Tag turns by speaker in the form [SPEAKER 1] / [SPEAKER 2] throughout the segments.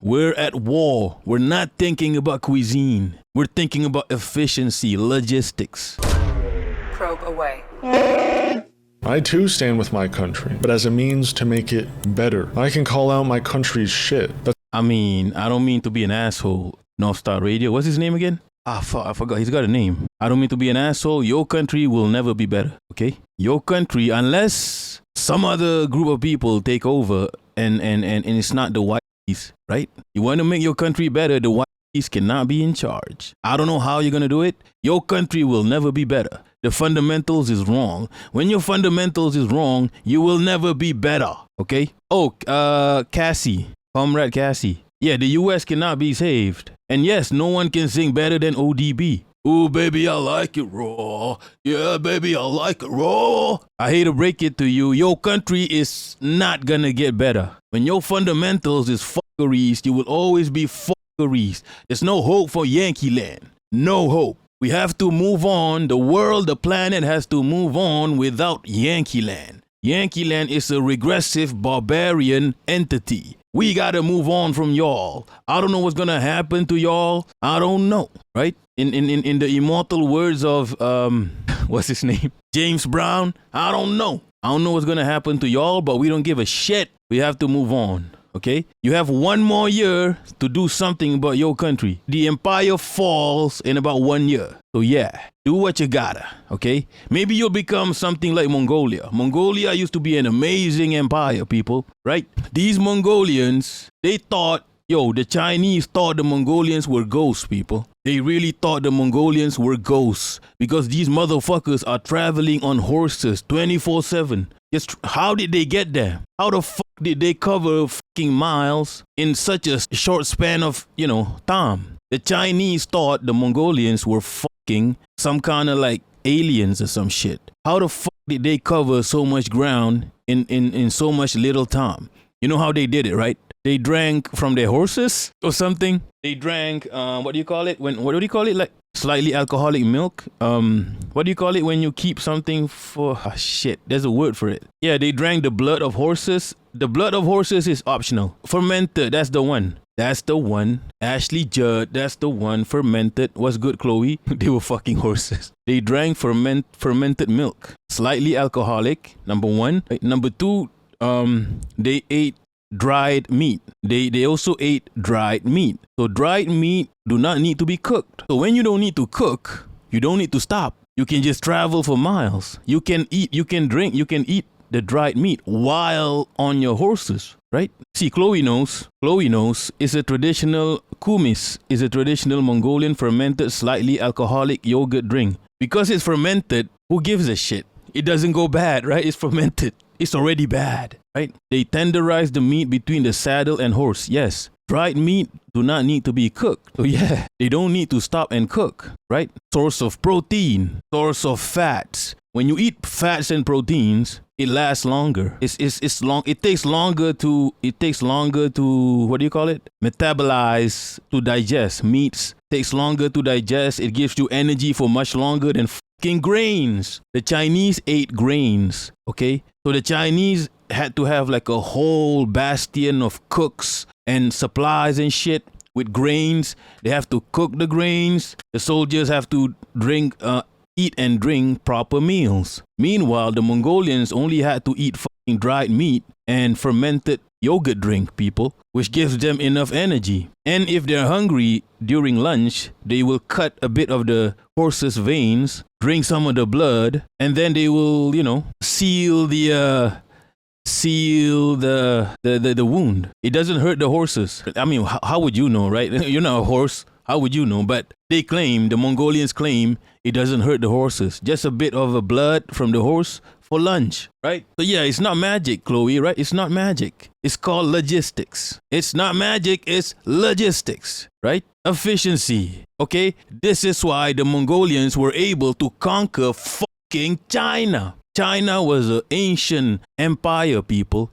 [SPEAKER 1] We're at war. We're not thinking about cuisine. We're thinking about efficiency, logistics.
[SPEAKER 2] Probe away.
[SPEAKER 3] I too stand with my country, but as a means to make it better. I can call out my country's shit.
[SPEAKER 1] I mean, I don't mean to be an asshole. North Star Radio. What's his name again? I forgot. He's got a name. I don't mean to be an asshole. Your country will never be better. Okay? Your country, unless some other group of people take over and it's not the whiteys, right? You want to make your country better, the whiteys cannot be in charge. I don't know how you're going to do it. Your country will never be better. The fundamentals is wrong. When your fundamentals is wrong, you will never be better. Okay? Oh, Cassie. Comrade Cassie. Yeah, the US cannot be saved. And yes, no one can sing better than ODB. Ooh, baby, I like it raw. Yeah, baby, I like it raw. I hate to break it to you. Your country is not gonna get better. When your fundamentals is fuckeries, you will always be fuckeries. There's no hope for Yankee land. No hope. We have to move on. The world, the planet has to move on without Yankee land. Yankee land is a regressive, barbarian entity. We gotta move on from y'all. I don't know what's gonna happen to y'all. I don't know, right? In the immortal words of what's his name? James Brown. I don't know. I don't know what's gonna happen to y'all, but we don't give a shit. We have to move on. Okay? You have 1 more year to do something about your country. The empire falls in about 1 year. So yeah, do what you gotta, okay? Maybe you'll become something like Mongolia. Mongolia used to be an amazing empire, people, right? These Mongolians, they thought, the Chinese thought the Mongolians were ghosts, people. They really thought the Mongolians were ghosts because these motherfuckers are traveling on horses 24/7. Just how did they get there? How the fuck did they cover fucking miles in such a short span of, time? The Chinese thought the Mongolians were fucking some kind of like aliens or some shit. How the fuck did they cover so much ground in so much little time? You know how they did it, right? They drank from their horses or something. They drank, what do you call it? What do you call it? Like slightly alcoholic milk. What do you call it when you keep something for, shit, there's a word for it. Yeah, they drank the blood of horses. The blood of horses is optional. Fermented, that's the one. That's the one. Ashley Judd, that's the one. Fermented. What's good, Chloe? They were fucking horses. They drank fermented milk. Slightly alcoholic, number 1. Number 2, they ate dried meat. They also ate dried meat. So dried meat do not need to be cooked. So when you don't need to cook, you don't need to stop. You can just travel for miles. You can eat, you can drink, you can eat the dried meat while on your horses, right? See, Chloe knows. Chloe knows it's a traditional kumis, is a traditional Mongolian fermented slightly alcoholic yogurt drink. Because it's fermented, who gives a shit? It doesn't go bad, right? It's fermented. It's already bad, right? They tenderize the meat between the saddle and horse. Yes, dried meat do not need to be cooked. So yeah, they don't need to stop and cook, right? Source of protein, source of fats. When you eat fats and proteins, it lasts longer. It's long. It takes longer to what do you call it? Metabolize, to digest. Meats takes longer to digest. It gives you energy for much longer than fucking grains. The Chinese ate grains, okay? So the Chinese had to have like a whole bastion of cooks and supplies and shit with grains. They have to cook the grains. The soldiers have to eat and drink proper meals. Meanwhile, the Mongolians only had to eat fucking dried meat and fermented yogurt drink, people, which gives them enough energy. And if they're hungry during lunch, they will cut a bit of the horse's veins, drink some of the blood, and then they will, seal the wound. It doesn't hurt the horses. I mean, how would you know, right? You're not a horse. How would you know? But the Mongolians claim it doesn't hurt the horses. Just a bit of blood from the horse for lunch, right? So yeah, it's not magic, Chloe, right? It's not magic. It's called logistics. It's not magic, it's logistics, right? Efficiency, okay? This is why the Mongolians were able to conquer fucking China. China was an ancient empire, people.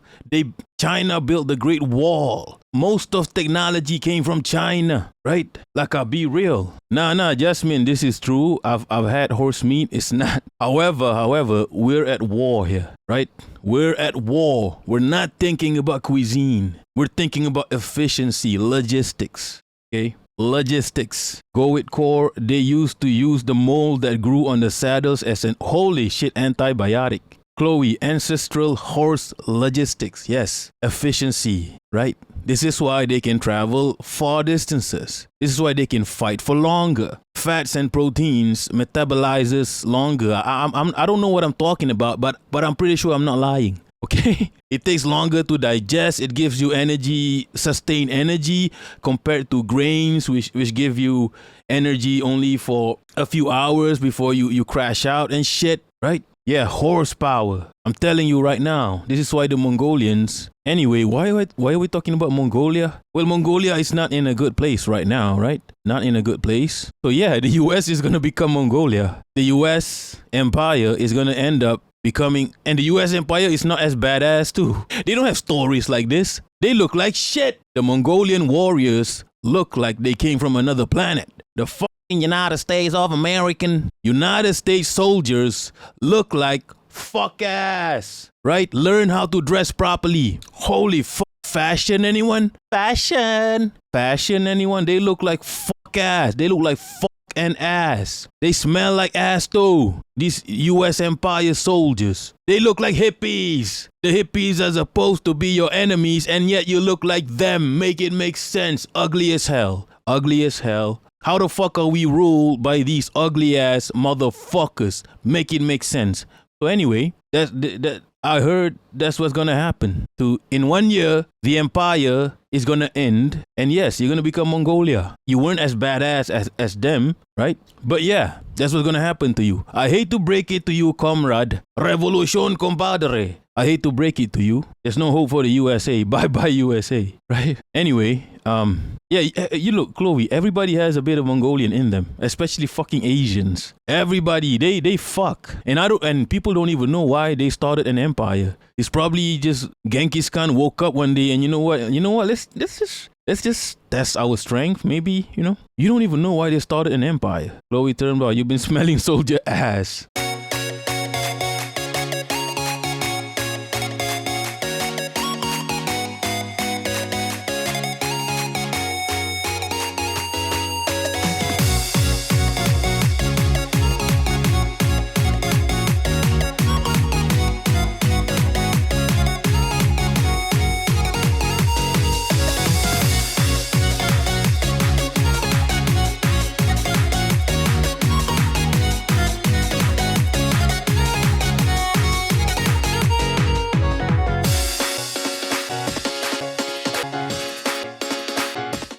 [SPEAKER 1] China built the Great Wall. Most of technology came from China, right? Like, I'll be real. Nah, Jasmine, this is true. I've had horse meat. It's not. However, we're at war here, right? We're at war. We're not thinking about cuisine. We're thinking about efficiency, logistics, okay? Logistics. Go with core. They used to use the mold that grew on the saddles as an holy shit antibiotic. Chloe, ancestral horse logistics. Yes, efficiency, right? This is why they can travel far distances. This is why they can fight for longer. Fats and proteins metabolizes longer. I don't know what I'm talking about, but I'm pretty sure I'm not lying. Okay, it takes longer to digest. It gives you energy, sustained energy, compared to grains, which give you energy only for a few hours before you crash out and shit, right? Yeah, horsepower. I'm telling you right now, this is why the Mongolians. Anyway, why are we talking about Mongolia? Well, Mongolia is not in a good place right now, right? Not in a good place. So yeah, the US is gonna become Mongolia. The US empire is gonna end up becoming, and the US empire is not as badass too. They don't have stories like this. They look like shit. The Mongolian warriors look like they came from another planet. The fucking United States soldiers look like fuck ass, right? Learn how to dress properly. Holy fuck. Fashion, anyone? Fashion, anyone? They look like fuck ass. They look like fuck and ass. They smell like ass too. These US Empire soldiers. They look like hippies. The hippies are supposed to be your enemies, and yet you look like them. Make it make sense. Ugly as hell. Ugly as hell. How the fuck are we ruled by these ugly ass motherfuckers? Make it make sense. So anyway, that I heard that's what's gonna happen. In 1 year, the empire is gonna end, and yes, you're gonna become Mongolia. You weren't as badass as them, right? But yeah, that's what's gonna happen to you. I hate to break it to you, comrade. Revolution, compadre. I hate to break it to you. There's no hope for the USA. Bye bye USA, right? Anyway, yeah, you look, Chloe, everybody has a bit of Mongolian in them, especially fucking Asians. Everybody, they fuck. And people don't even know why they started an empire. It's probably just Genghis Khan woke up one day and you know what, let's just test our strength, maybe, You don't even know why they started an empire. Chloe Turnbow, you've been smelling soldier ass.